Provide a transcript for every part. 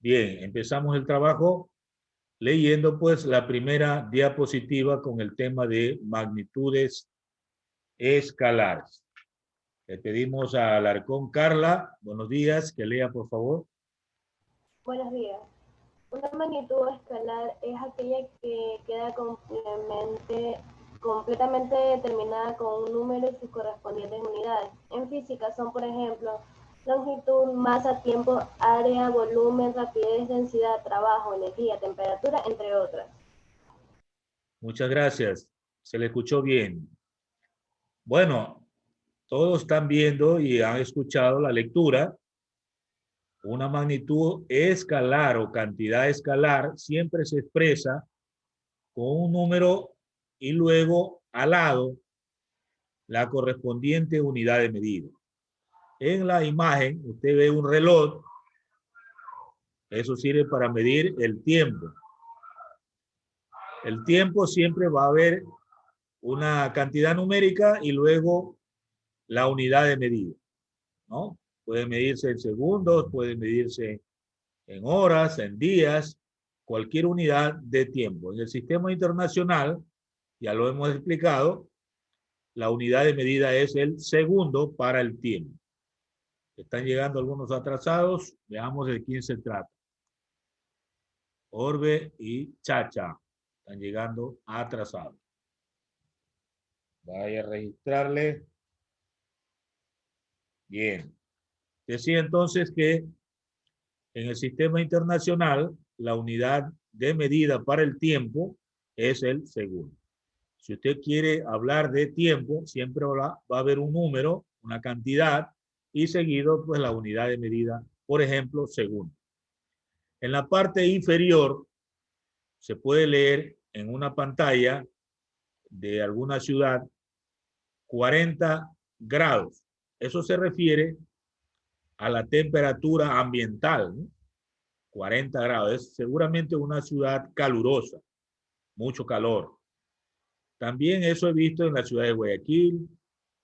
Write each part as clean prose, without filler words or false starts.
Bien, empezamos el trabajo leyendo pues la primera diapositiva con el tema de magnitudes escalares. Le pedimos a Alarcón Carla, buenos días, que lea por favor. Buenos días. Una magnitud escalar es aquella que queda completamente determinada con un número y sus correspondientes unidades. En física son, por ejemplo, longitud, masa, tiempo, área, volumen, rapidez, densidad, trabajo, energía, temperatura, entre otras. Muchas gracias. Se le escuchó bien. Bueno, todos están viendo y han escuchado la lectura. Una magnitud escalar o cantidad escalar siempre se expresa con un número y luego al lado la correspondiente unidad de medida. En la imagen usted ve un reloj, eso sirve para medir el tiempo. El tiempo siempre va a haber una cantidad numérica y luego la unidad de medida, ¿no? Puede medirse en segundos, puede medirse en horas, en días, cualquier unidad de tiempo. En el sistema internacional, ya lo hemos explicado, la unidad de medida es el segundo para el tiempo. Están llegando algunos atrasados, veamos de quién se trata. Orbe y Chacha están llegando atrasados. Vaya a registrarle. Bien. Decía entonces que en el sistema internacional la unidad de medida para el tiempo es el segundo. Si usted quiere hablar de tiempo, siempre va a haber un número, una cantidad, y seguido pues la unidad de medida, por ejemplo, segundo. En la parte inferior se puede leer en una pantalla de alguna ciudad 40 grados. Eso se refiere a la temperatura ambiental, ¿no? 40 grados. Es seguramente una ciudad calurosa, mucho calor. También eso he visto en la ciudad de Guayaquil,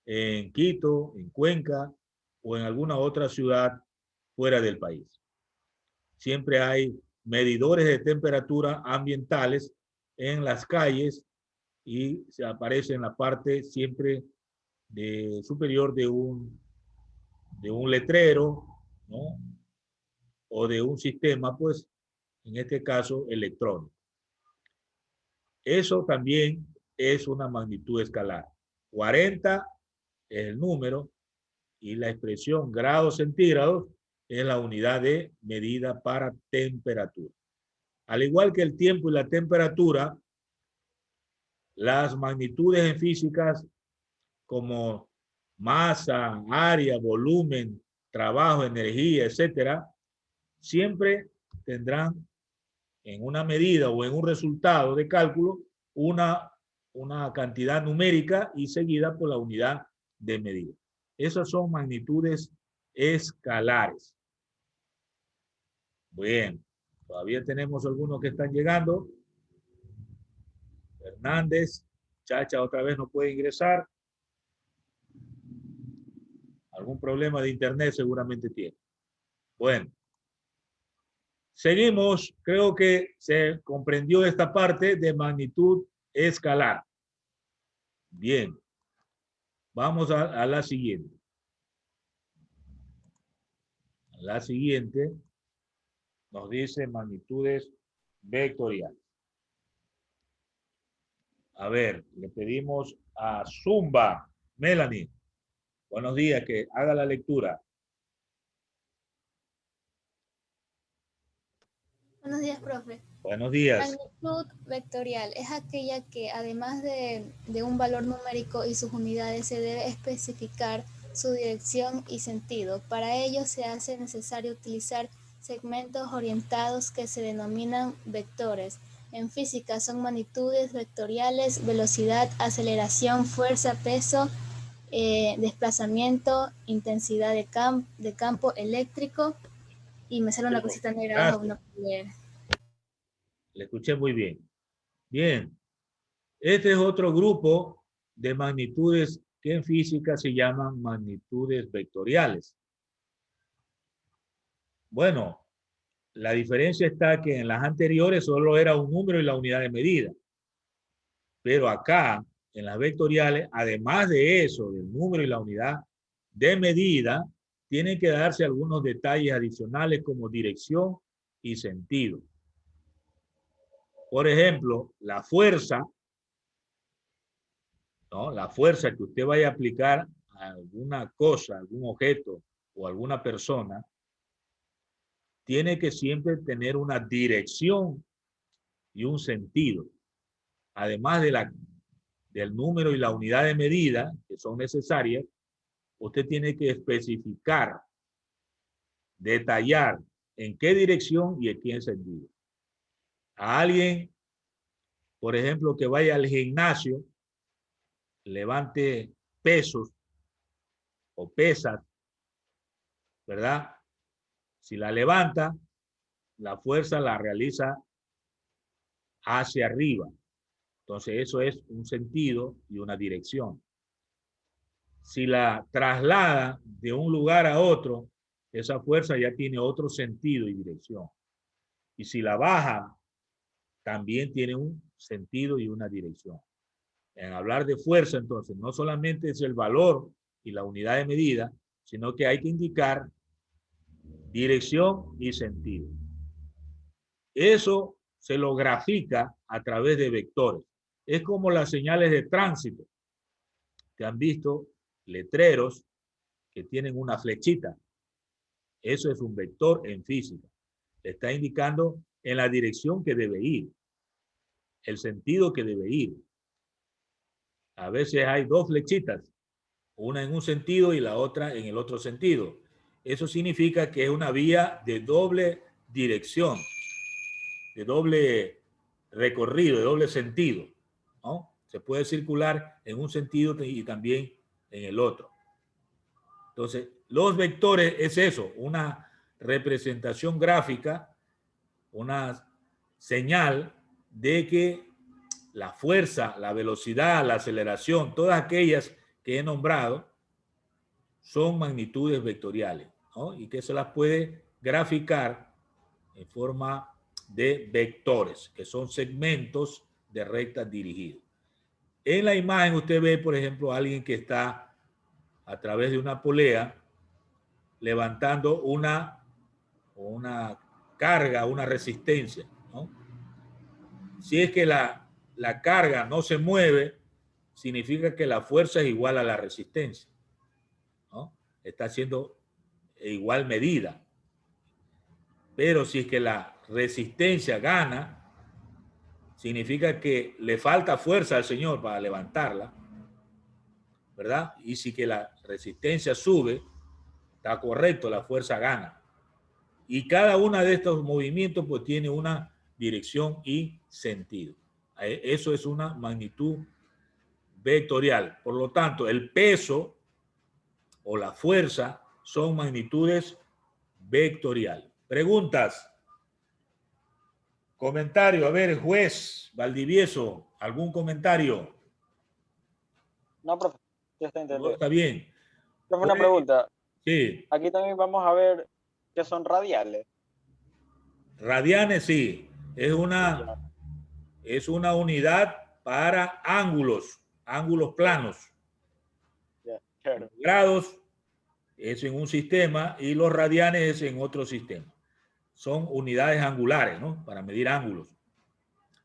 en Quito, en Cuenca o en alguna otra ciudad fuera del país. Siempre hay medidores de temperatura ambientales en las calles y se aparece en la parte siempre superior de un letrero, ¿no? O de un sistema, pues, en este caso, electrónico. Eso también es una magnitud escalar. 40 es el número y la expresión grados centígrados es la unidad de medida para temperatura. Al igual que el tiempo y la temperatura, las magnitudes en físicas como masa, área, volumen, trabajo, energía, etcétera, siempre tendrán en una medida o en un resultado de cálculo una cantidad numérica y seguida por la unidad de medida. Esas son magnitudes escalares. Bien, todavía tenemos algunos que están llegando. Hernández, Chacha otra vez no puede ingresar. Algún problema de internet seguramente tiene. Bueno, seguimos. Creo que se comprendió esta parte de magnitud escalar. Bien, vamos a la siguiente. La siguiente nos dice magnitudes vectoriales. A ver, le pedimos a Zumba, Melanie. Buenos días, que haga la lectura. Buenos días, profe. Buenos días. Magnitud vectorial es aquella que, además de un valor numérico y sus unidades, se debe especificar su dirección y sentido. Para ello se hace necesario utilizar segmentos orientados que se denominan vectores. En física son magnitudes vectoriales, velocidad, aceleración, fuerza, peso, desplazamiento, intensidad de campo eléctrico, y me sale una cosita negra abajo, no puedo leer. Le escuché muy bien. Bien. Este es otro grupo de magnitudes que en física se llaman magnitudes vectoriales. Bueno, La diferencia está que en las anteriores solo era un número y la unidad de medida. Pero acá, en las vectoriales, además de eso, del número y la unidad de medida, tienen que darse algunos detalles adicionales como dirección y sentido. Por ejemplo, la fuerza, ¿no? La fuerza que usted vaya a aplicar a alguna cosa, algún objeto o alguna persona, tiene que siempre tener una dirección y un sentido. Además del número y la unidad de medida que son necesarias, usted tiene que especificar, detallar en qué dirección y en qué sentido. A alguien, por ejemplo, que vaya al gimnasio, levante pesos o pesas, ¿verdad? Si la levanta, la fuerza la realiza hacia arriba. Entonces eso es un sentido y una dirección. Si la traslada de un lugar a otro, esa fuerza ya tiene otro sentido y dirección. Y si la baja, también tiene un sentido y una dirección. En hablar de fuerza, entonces, no solamente es el valor y la unidad de medida, sino que hay que indicar dirección y sentido. Eso se lo grafica a través de vectores. Es como las señales de tránsito. Que han visto letreros que tienen una flechita. Eso es un vector en física. Le está indicando en la dirección que debe ir, el sentido que debe ir. A veces hay dos flechitas, una en un sentido y la otra en el otro sentido. Eso significa que es una vía de doble dirección, de doble recorrido, de doble sentido, ¿no? Se puede circular en un sentido y también en el otro. Entonces, los vectores es eso, una representación gráfica, una señal de que la fuerza, la velocidad, la aceleración, todas aquellas que he nombrado, son magnitudes vectoriales, ¿no? Y que se las puede graficar en forma de vectores, que son segmentos de rectas dirigidos. En la imagen usted ve, por ejemplo, a alguien que está a través de una polea levantando una carga, una resistencia, ¿no? Si es que la carga no se mueve, significa que la fuerza es igual a la resistencia, ¿no? Está siendo igual medida. Pero si es que la resistencia gana, significa que le falta fuerza al Señor para levantarla, ¿verdad? Y si que la resistencia sube, está correcto, la fuerza gana. Y cada uno de estos movimientos pues tiene una dirección y sentido. Eso es una magnitud vectorial. Por lo tanto, el peso o la fuerza son magnitudes vectoriales. Preguntas. Comentario. A ver, juez Valdivieso, ¿algún comentario? No, profe, ya está entendido. Está bien. Profe, una pregunta. Sí. Aquí también vamos a ver qué son radiales. Radianes, sí. Es una unidad para ángulos planos. Claro. Grados es en un sistema y los radianes es en otro sistema. Son unidades angulares, ¿no? Para medir ángulos.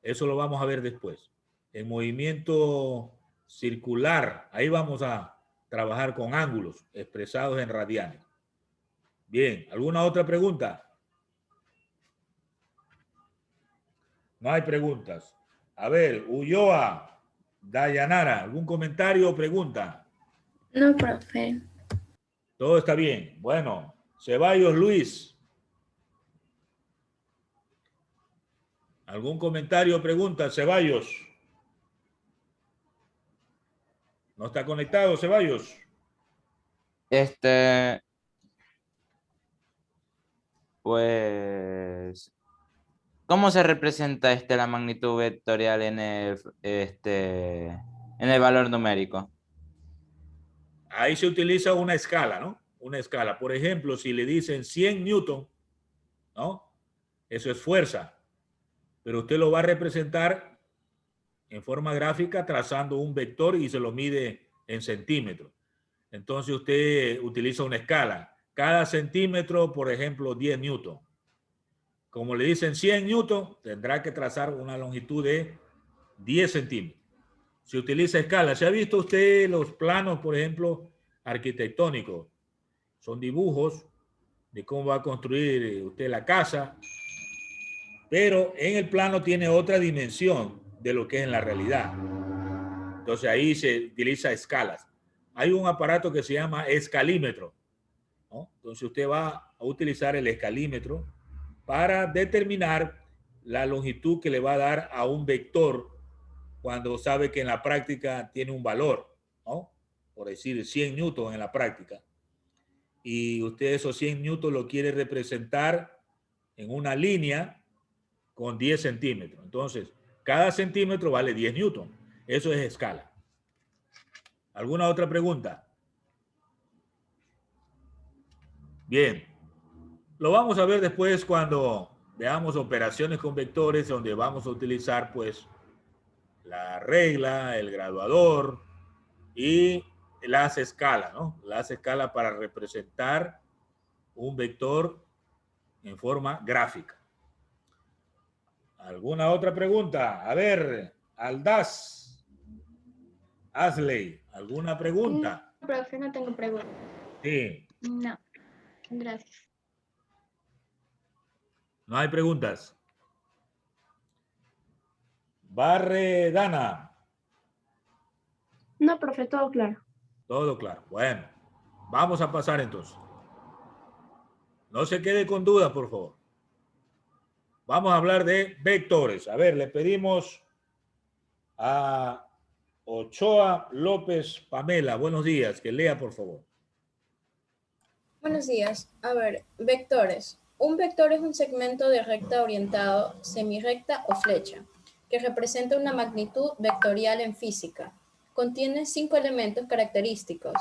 Eso lo vamos a ver después. En movimiento circular, ahí vamos a trabajar con ángulos expresados en radianes. Bien, ¿alguna otra pregunta? No hay preguntas. A ver, Ulloa, Dayanara, ¿algún comentario o pregunta? No, profe. Todo está bien. Bueno, Ceballos Luis. ¿Algún comentario o pregunta, Ceballos? ¿No está conectado, Ceballos? Pues, ¿cómo se representa la magnitud vectorial en el valor numérico? Ahí se utiliza una escala, ¿no? Una escala. Por ejemplo, si le dicen 100 newton, ¿no? Eso es fuerza. Pero usted lo va a representar en forma gráfica trazando un vector y se lo mide en centímetros. Entonces usted utiliza una escala. Cada centímetro, por ejemplo, 10 newton. Como le dicen 100 newton, tendrá que trazar una longitud de 10 centímetros. Se utiliza escala. ¿Se ha visto usted los planos, por ejemplo, arquitectónicos? Son dibujos de cómo va a construir usted la casa, pero en el plano tiene otra dimensión de lo que es en la realidad. Entonces ahí se utiliza escalas. Hay un aparato que se llama escalímetro, ¿no? Entonces usted va a utilizar el escalímetro para determinar la longitud que le va a dar a un vector cuando sabe que en la práctica tiene un valor, ¿no? Por decir 100 newton en la práctica. Y usted esos 100 newton lo quiere representar en una línea con 10 centímetros. Entonces, cada centímetro vale 10 newton. Eso es escala. ¿Alguna otra pregunta? Bien. Lo vamos a ver después cuando veamos operaciones con vectores donde vamos a utilizar pues la regla, el graduador y las escalas, ¿no? Las escalas para representar un vector en forma gráfica. ¿Alguna otra pregunta? A ver, Aldaz, Asley, ¿alguna pregunta? No, profe, no tengo preguntas. Sí. No, gracias. ¿No hay preguntas? Barre Dana. No, profe, todo claro. Todo claro. Bueno, vamos a pasar entonces. No se quede con dudas, por favor. Vamos a hablar de vectores. A ver, le pedimos a Ochoa López Pamela. Buenos días. Que lea, por favor. Buenos días. A ver, vectores. Un vector es un segmento de recta orientado, semirrecta o flecha, que representa una magnitud vectorial en física. Contiene 5 elementos característicos.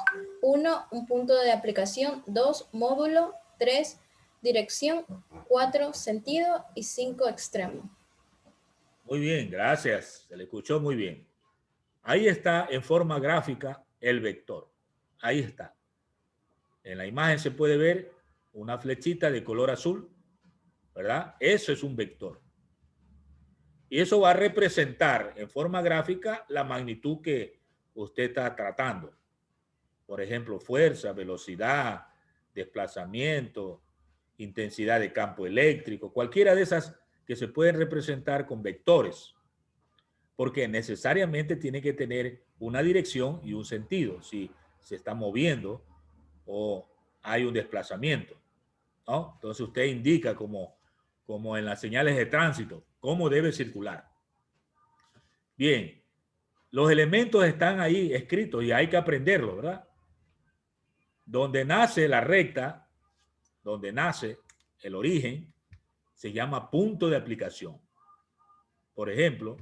1, un punto de aplicación. 2, módulo. 3, dirección. 4, sentido. Y 5, extremo. Muy bien, gracias. Se le escuchó muy bien. Ahí está en forma gráfica el vector. Ahí está. En la imagen se puede ver una flechita de color azul, ¿verdad? Eso es un vector. Y eso va a representar en forma gráfica la magnitud que usted está tratando. Por ejemplo, fuerza, velocidad, desplazamiento, intensidad de campo eléctrico, cualquiera de esas que se pueden representar con vectores. Porque necesariamente tiene que tener una dirección y un sentido, si se está moviendo o hay un desplazamiento, ¿no? Entonces usted indica como en las señales de tránsito, cómo debe circular. Bien, los elementos están ahí escritos y hay que aprenderlo, ¿verdad? Donde nace la recta, donde nace el origen, se llama punto de aplicación. Por ejemplo,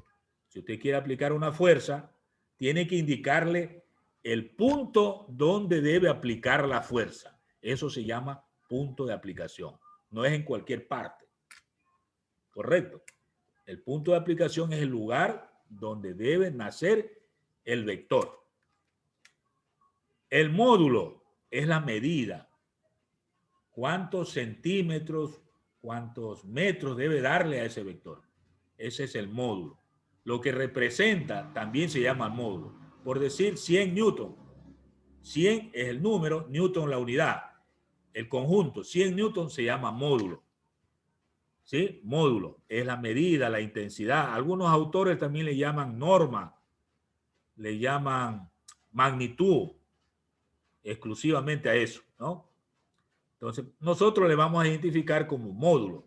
si usted quiere aplicar una fuerza, tiene que indicarle el punto donde debe aplicar la fuerza. Eso se llama punto de aplicación. No es en cualquier parte. Correcto. El punto de aplicación es el lugar donde debe nacer el vector. El módulo es la medida. ¿Cuántos centímetros, cuántos metros debe darle a ese vector? Ese es el módulo. Lo que representa también se llama módulo. Por decir 100 newton. 100 es el número, newton la unidad. El conjunto, 100 newton se llama módulo. ¿Sí? Módulo es la medida, la intensidad. Algunos autores también le llaman norma, le llaman magnitud, exclusivamente a eso, ¿no? Entonces, nosotros le vamos a identificar como módulo.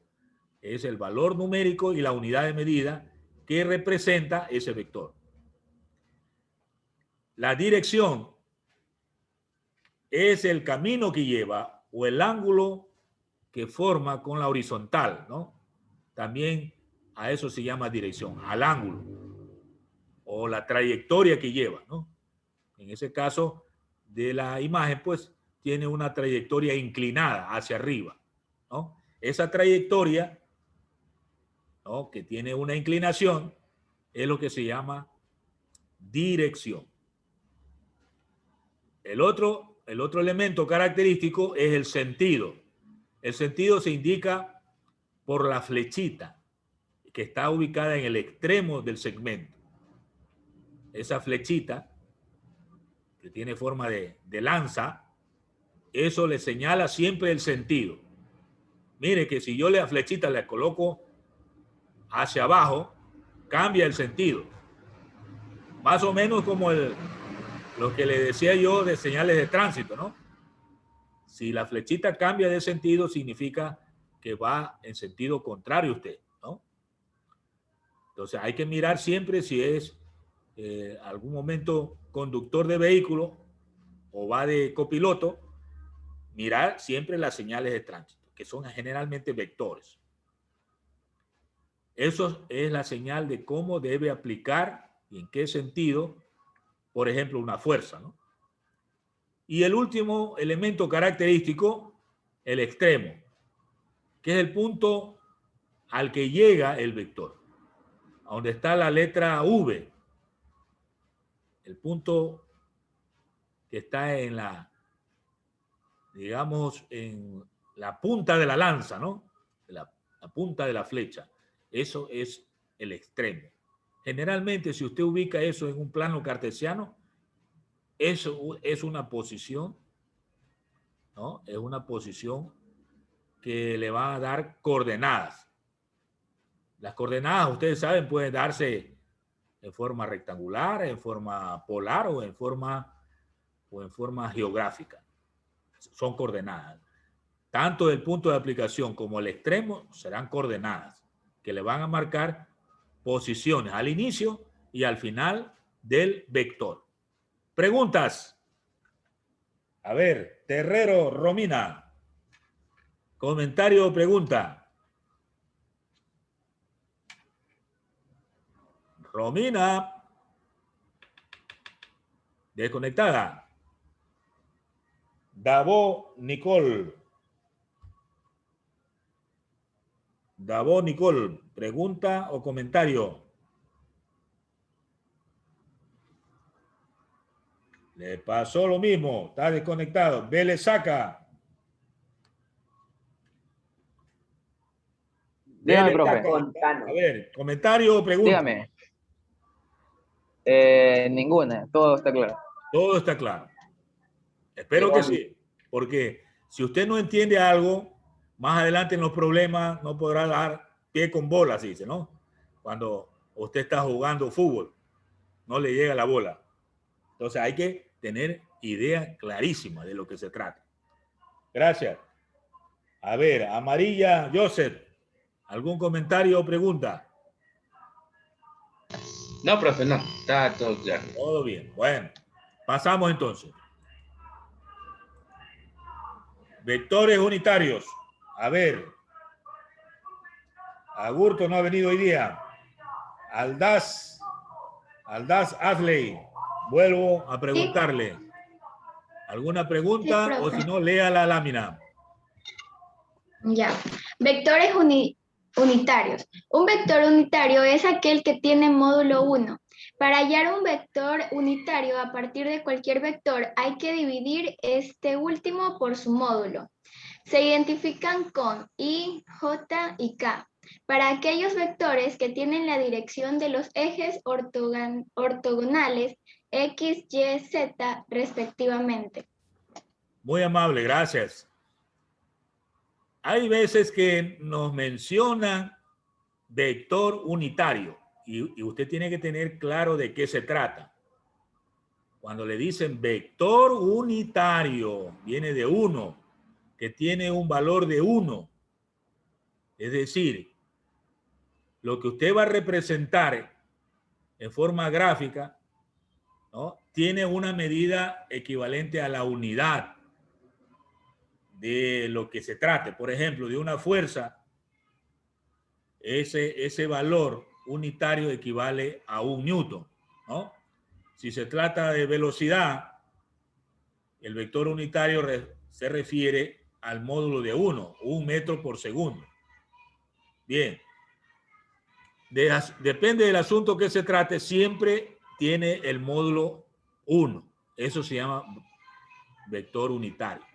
Es el valor numérico y la unidad de medida que representa ese vector. La dirección es el camino que lleva o el ángulo que forma con la horizontal, ¿no? También a eso se llama dirección, al ángulo o la trayectoria que lleva, ¿no? En ese caso de la imagen, pues tiene una trayectoria inclinada hacia arriba, ¿no? Esa trayectoria ¿no?, que tiene una inclinación, es lo que se llama dirección. El otro elemento característico es el sentido. El sentido se indica por la flechita que está ubicada en el extremo del segmento. Esa flechita, que tiene forma de lanza, eso le señala siempre el sentido. Mire que si yo la flechita la coloco hacia abajo, cambia el sentido. Más o menos como lo que le decía yo de señales de tránsito, ¿no? Si la flechita cambia de sentido, significa que va en sentido contrario a usted, ¿no? Entonces hay que mirar siempre si es algún momento conductor de vehículo o va de copiloto, mirar siempre las señales de tránsito, que son generalmente vectores. Eso es la señal de cómo debe aplicar y en qué sentido, por ejemplo, una fuerza, ¿no? Y el último elemento característico, el extremo, que es el punto al que llega el vector, a donde está la letra V, el punto que está en la, digamos, en la punta de la lanza, ¿no? La punta de la flecha. Eso es el extremo. Generalmente, si usted ubica eso en un plano cartesiano, eso es una posición, ¿no? Es una posición que le va a dar coordenadas. Las coordenadas, ustedes saben, pueden darse en forma rectangular, en forma polar o en forma geográfica. Son coordenadas. Tanto el punto de aplicación como el extremo serán coordenadas que le van a marcar posiciones al inicio y al final del vector. Preguntas. A ver, Terrero, Romina. Comentario o pregunta. Romina. Desconectada. Davo Nicole. Davo Nicole, pregunta o comentario. Le pasó lo mismo, está desconectado. Vélez saca. Dígame, Vélez profe. saca. A ver, comentario o pregunta. Dígame. Ninguna, todo está claro. Todo está claro. Espero que sí, porque si usted no entiende algo, más adelante en los problemas no podrá dar pie con bola, así dice, ¿no? Cuando usted está jugando fútbol, no le llega la bola. Entonces hay que tener idea clarísima de lo que se trata. Gracias. A ver, Amarilla Joseph, ¿algún comentario o pregunta? No, profe, no. Está todo claro. Todo bien. Bueno, pasamos entonces. Vectores unitarios. A ver. Agurto no ha venido hoy día. Aldaz Asley. Vuelvo a preguntarle. ¿Alguna pregunta? Sí, o si no, lea la lámina. Ya. Vectores unitarios. Un vector unitario es aquel que tiene módulo 1. Para hallar un vector unitario a partir de cualquier vector hay que dividir este último por su módulo. Se identifican con I, J y K. Para aquellos vectores que tienen la dirección de los ejes ortogonales X, Y, Z respectivamente. Muy amable, gracias. Hay veces que nos mencionan vector unitario y usted tiene que tener claro de qué se trata. Cuando le dicen vector unitario, viene de 1, que tiene un valor de 1. Es decir, lo que usted va a representar en forma gráfica, ¿no?, tiene una medida equivalente a la unidad de lo que se trate. Por ejemplo, de una fuerza, ese valor unitario equivale a 1 newton, ¿no? Si se trata de velocidad, el vector unitario se refiere al módulo de 1 metro por segundo. Bien. depende del asunto que se trate, siempre tiene el módulo 1. Eso se llama vector unitario.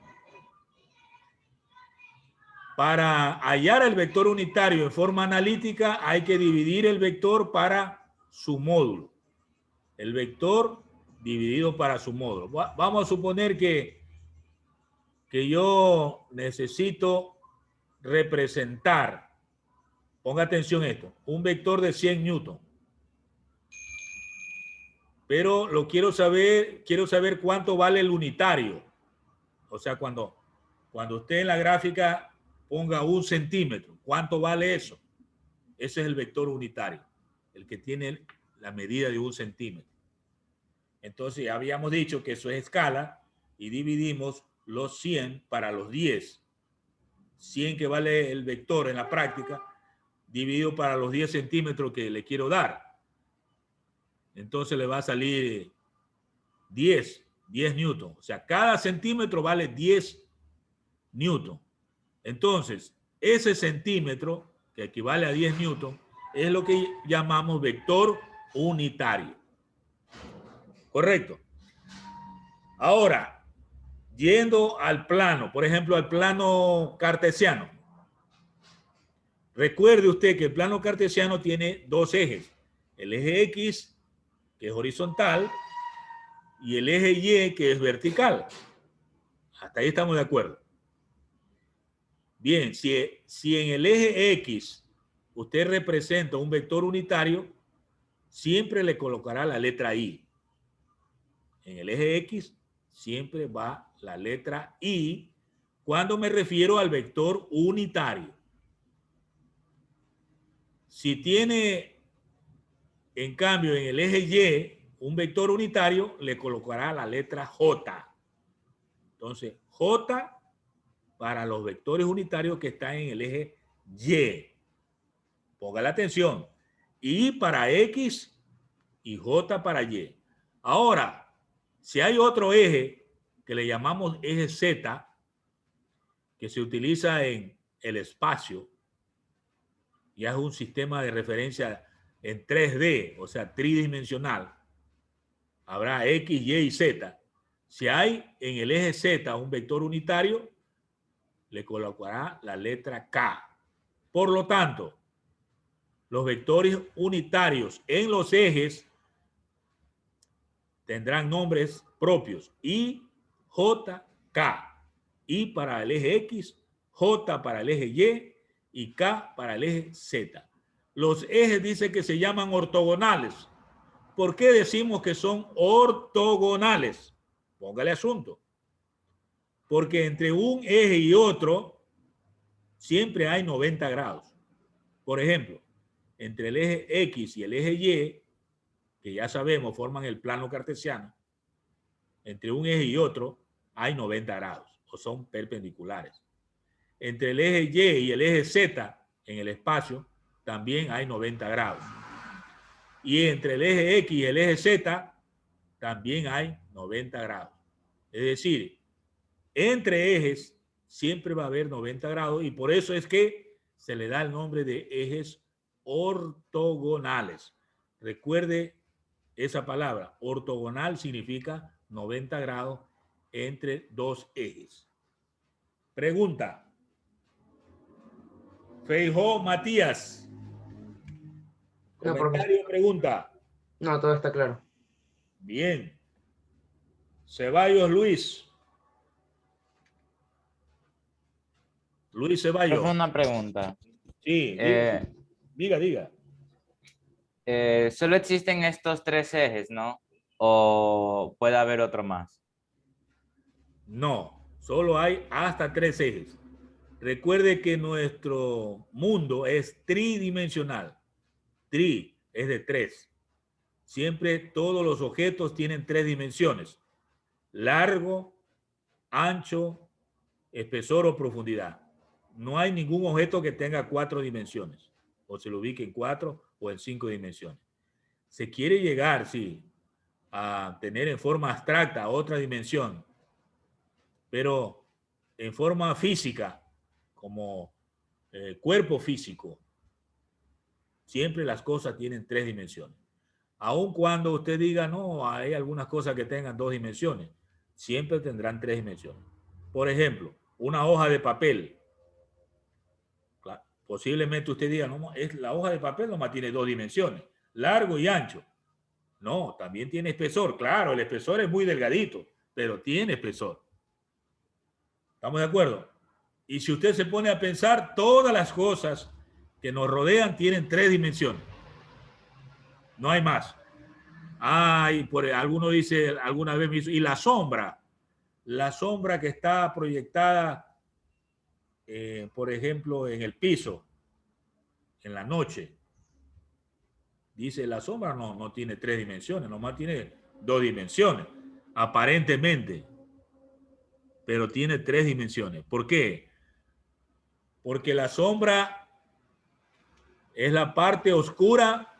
Para hallar el vector unitario en forma analítica hay que dividir el vector para su módulo. El vector dividido para su módulo. Vamos a suponer que yo necesito representar, ponga atención a esto, un vector de 100 newton. Pero lo quiero saber cuánto vale el unitario. O sea, cuando usted en la gráfica ponga 1 centímetro, ¿cuánto vale eso? Ese es el vector unitario, el que tiene la medida de 1 centímetro. Entonces ya habíamos dicho que eso es escala y dividimos los 100 para los 10. 100 que vale el vector en la práctica, dividido para los 10 centímetros que le quiero dar. Entonces le va a salir 10 newton. O sea, cada centímetro vale 10 newton. Entonces, ese centímetro, que equivale a 10 newton, es lo que llamamos vector unitario. Correcto. Ahora, yendo al plano, por ejemplo, al plano cartesiano. Recuerde usted que el plano cartesiano tiene dos ejes. El eje X, que es horizontal, y el eje Y, que es vertical. Hasta ahí estamos de acuerdo. Bien, si en el eje X usted representa un vector unitario, siempre le colocará la letra I. En el eje X siempre va la letra I cuando me refiero al vector unitario. Si tiene, en cambio, en el eje Y un vector unitario, le colocará la letra J. Entonces, J para los vectores unitarios que están en el eje Y. Ponga la atención. I para X y J para Y. Ahora, si hay otro eje que le llamamos eje Z, que se utiliza en el espacio, ya es un sistema de referencia en 3D, o sea, tridimensional. Habrá X, Y y Z. Si hay en el eje Z un vector unitario, le colocará la letra K. Por lo tanto, los vectores unitarios en los ejes tendrán nombres propios. I, J, K. I para el eje X, J para el eje Y y K para el eje Z. Los ejes dice que se llaman ortogonales. ¿Por qué decimos que son ortogonales? Póngale asunto. Porque entre un eje y otro siempre hay 90 grados. Por ejemplo, entre el eje X y el eje Y, que ya sabemos forman el plano cartesiano, entre un eje y otro hay 90 grados o son perpendiculares. Entre el eje Y y el eje Z en el espacio también hay 90 grados. Y entre el eje X y el eje Z también hay 90 grados. Es decir, entre ejes siempre va a haber 90 grados y por eso es que se le da el nombre de ejes ortogonales. Recuerde esa palabra, ortogonal significa 90 grados entre dos ejes. Pregunta. Feijó Matías. Comentario, pregunta. No, todo está claro. Bien. Ceballos Luis. Luis Ceballos. Es una pregunta. Sí, diga. Solo existen estos tres ejes, ¿no? ¿O puede haber otro más? No, solo hay hasta 3 ejes. Recuerde que nuestro mundo es tridimensional. Tri es de 3. Siempre todos los objetos tienen 3 dimensiones. Largo, ancho, espesor o profundidad. No hay ningún objeto que tenga 4 dimensiones. O se lo ubique en 4 o en 5 dimensiones. Se quiere llegar, sí, a tener en forma abstracta otra dimensión, pero en forma física, como cuerpo físico, Siempre las cosas tienen 3 dimensiones. Aun cuando usted diga, no, hay algunas cosas que tengan 2 dimensiones, siempre tendrán 3 dimensiones. Por ejemplo, una hoja de papel. Claro, posiblemente usted diga, no, la hoja de papel nomás tiene 2 dimensiones, largo y ancho. No, también tiene espesor. Claro, el espesor es muy delgadito, pero tiene espesor. ¿Estamos de acuerdo? Y si usted se pone a pensar, todas las cosas que nos rodean tienen 3 dimensiones. No hay más. Alguno dice, alguna vez me hizo, y la sombra que está proyectada, por ejemplo, en el piso, en la noche. Dice, la sombra no tiene 3 dimensiones, nomás tiene 2 dimensiones, aparentemente. Pero tiene 3 dimensiones. ¿Por qué? Porque la sombra es la parte oscura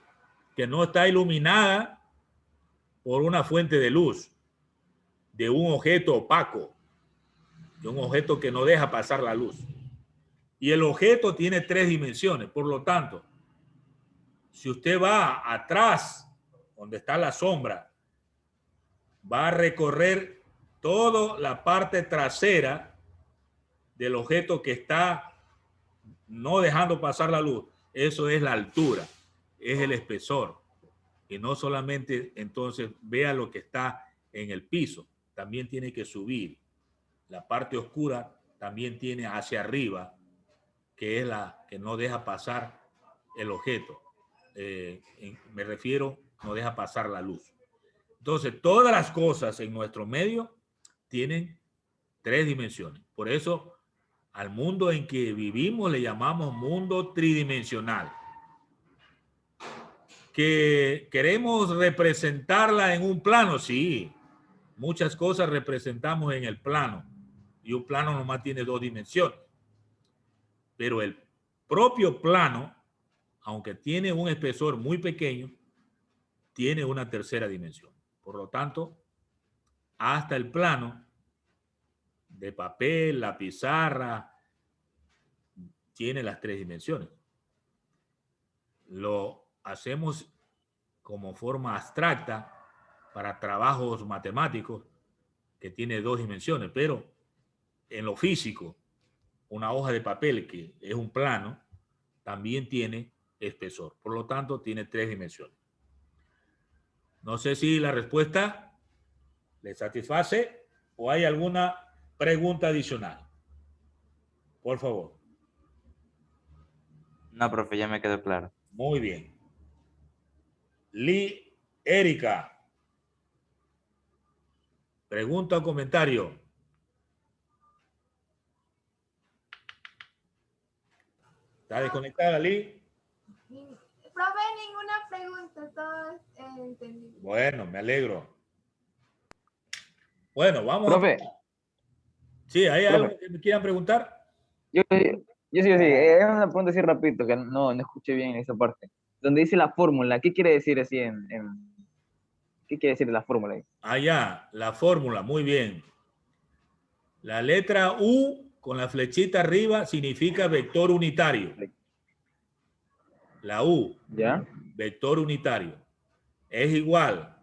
que no está iluminada por una fuente de luz, de un objeto opaco, de un objeto que no deja pasar la luz. Y el objeto tiene 3 dimensiones. Por lo tanto, si usted va atrás, donde está la sombra, va a recorrer toda la parte trasera del objeto que está no dejando pasar la luz. Eso es la altura, es el espesor. Y no solamente entonces vea lo que está en el piso, también tiene que subir. La parte oscura también tiene hacia arriba, que es la que no deja pasar el objeto. Me refiero, no deja pasar la luz. Entonces, todas las cosas en nuestro medio tienen 3 dimensiones. Por eso, al mundo en que vivimos le llamamos mundo tridimensional. ¿Que queremos representarla en un plano? Sí, muchas cosas representamos en el plano. Y un plano nomás tiene 2 dimensiones. Pero el propio plano, aunque tiene un espesor muy pequeño, tiene una tercera dimensión. Por lo tanto, hasta el plano de papel, la pizarra, tiene las 3 dimensiones. Lo hacemos como forma abstracta para trabajos matemáticos que tiene 2 dimensiones, pero en lo físico, una hoja de papel que es un plano, también tiene espesor. Por lo tanto, tiene 3 dimensiones. No sé si la respuesta le satisface o hay alguna pregunta adicional. Por favor. No, profe, ya me quedó claro. Muy bien. Erika. Pregunta o comentario. ¿Está desconectada, Lee? Profe, ninguna pregunta, todo entendido. Bueno, me alegro. Bueno, vamos. Profe. Sí, ¿hay algo que me quieran preguntar? Yo sí. Es una pregunta así rapidito, que no escuché bien esa parte. Donde dice la fórmula, ¿qué quiere decir así ¿qué quiere decir la fórmula ahí? Ah, ya, la fórmula, muy bien. La letra U con la flechita arriba significa vector unitario. La U, ¿ya? Vector unitario. Es igual.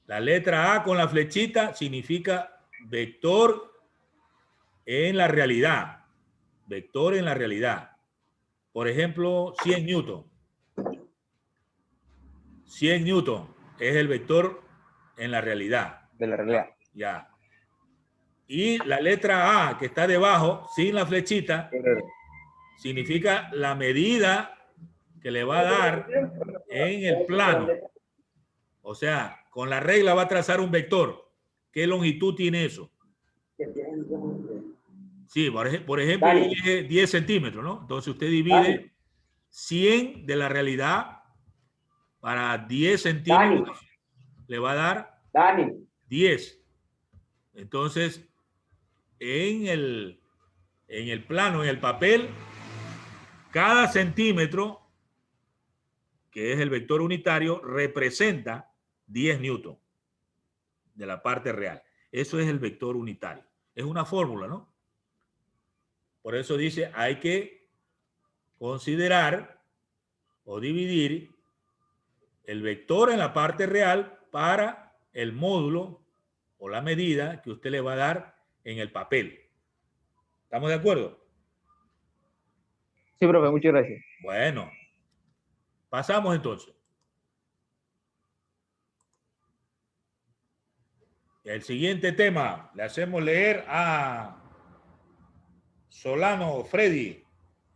La letra A con la flechita significa vector en la realidad. Vector en la realidad. Por ejemplo, 100 newton. 100 newton es el vector en la realidad. De la realidad. Ya. Y la letra A que está debajo, sin la flechita, significa la medida que le va a dar en el plano. O sea, con la regla va a trazar un vector. ¿Qué longitud tiene eso? Sí, por ejemplo, 10 centímetros, ¿no? Entonces usted divide 100 de la realidad para 10 centímetros. Le va a dar 10. Entonces, en el plano, en el papel, cada centímetro, que es el vector unitario, representa 10 newton de la parte real. Eso es el vector unitario. Es una fórmula, ¿no? Por eso dice, hay que considerar o dividir el vector en la parte real para el módulo o la medida que usted le va a dar en el papel. ¿Estamos de acuerdo? Sí, profe, muchas gracias. Bueno, pasamos entonces. El siguiente tema le hacemos leer a Solano Freddy.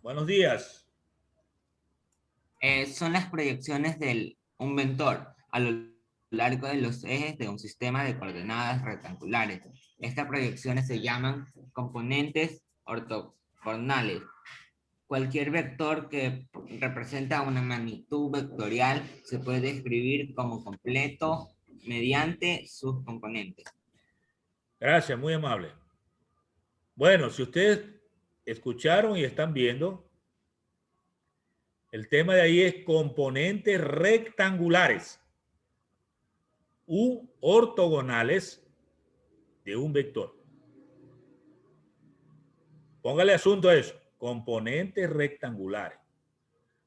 Buenos días. Son las proyecciones de un vector a lo largo de los ejes de un sistema de coordenadas rectangulares. Estas proyecciones se llaman componentes ortogonales. Cualquier vector que representa una magnitud vectorial se puede escribir como completo mediante sus componentes. Gracias, muy amable. Bueno, si ustedes escucharon y están viendo, el tema de ahí es componentes rectangulares u ortogonales de un vector. Póngale asunto a eso, componentes rectangulares.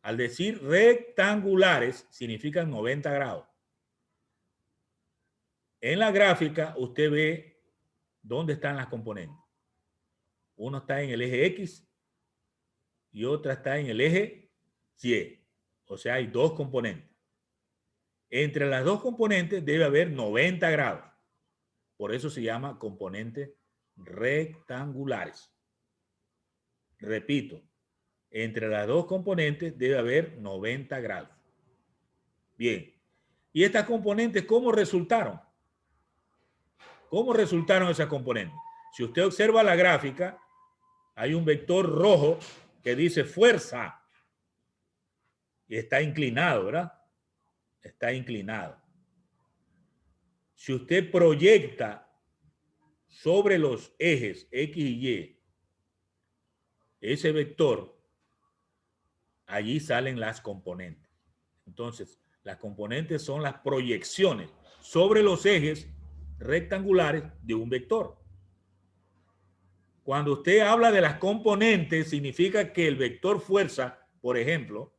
Al decir rectangulares, significan 90 grados. En la gráfica, usted ve dónde están las componentes. Uno está en el eje X y otra está en el eje Y. O sea, hay dos componentes. Entre las dos componentes debe haber 90 grados. Por eso se llama componentes rectangulares. Repito, entre las dos componentes debe haber 90 grados. Bien. ¿Y estas componentes cómo resultaron? ¿Cómo resultaron esas componentes? Si usted observa la gráfica, hay un vector rojo que dice fuerza. Y está inclinado, ¿verdad? Está inclinado. Si usted proyecta sobre los ejes X y Y ese vector, allí salen las componentes. Entonces, las componentes son las proyecciones sobre los ejes rectangulares de un vector. Cuando usted habla de las componentes, significa que el vector fuerza, por ejemplo,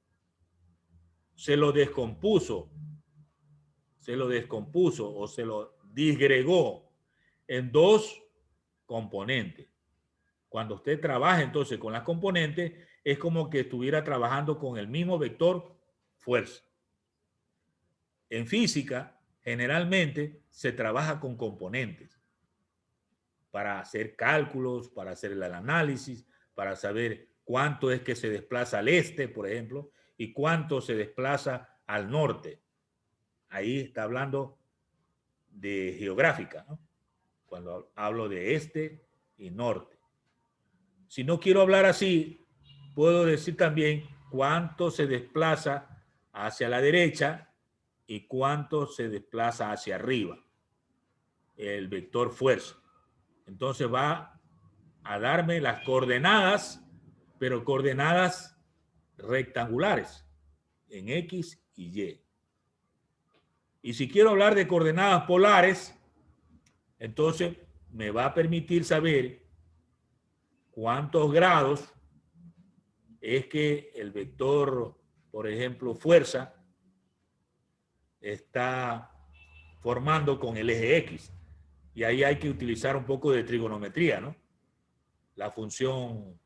se lo descompuso o se lo disgregó en dos componentes. Cuando usted trabaja entonces con las componentes, es como que estuviera trabajando con el mismo vector fuerza. En física, generalmente se trabaja con componentes para hacer cálculos, para hacer el análisis, para saber cuánto es que se desplaza al este, por ejemplo, y cuánto se desplaza al norte. Ahí está hablando de geográfica, ¿no? Cuando hablo de este y norte. Si no quiero hablar así, puedo decir también cuánto se desplaza hacia la derecha y cuánto se desplaza hacia arriba. El vector fuerza. Entonces va a darme las coordenadas, pero coordenadas rectangulares en X y Y. Y si quiero hablar de coordenadas polares, entonces me va a permitir saber cuántos grados es que el vector, por ejemplo, fuerza, está formando con el eje X. Y ahí hay que utilizar un poco de trigonometría, ¿no? La función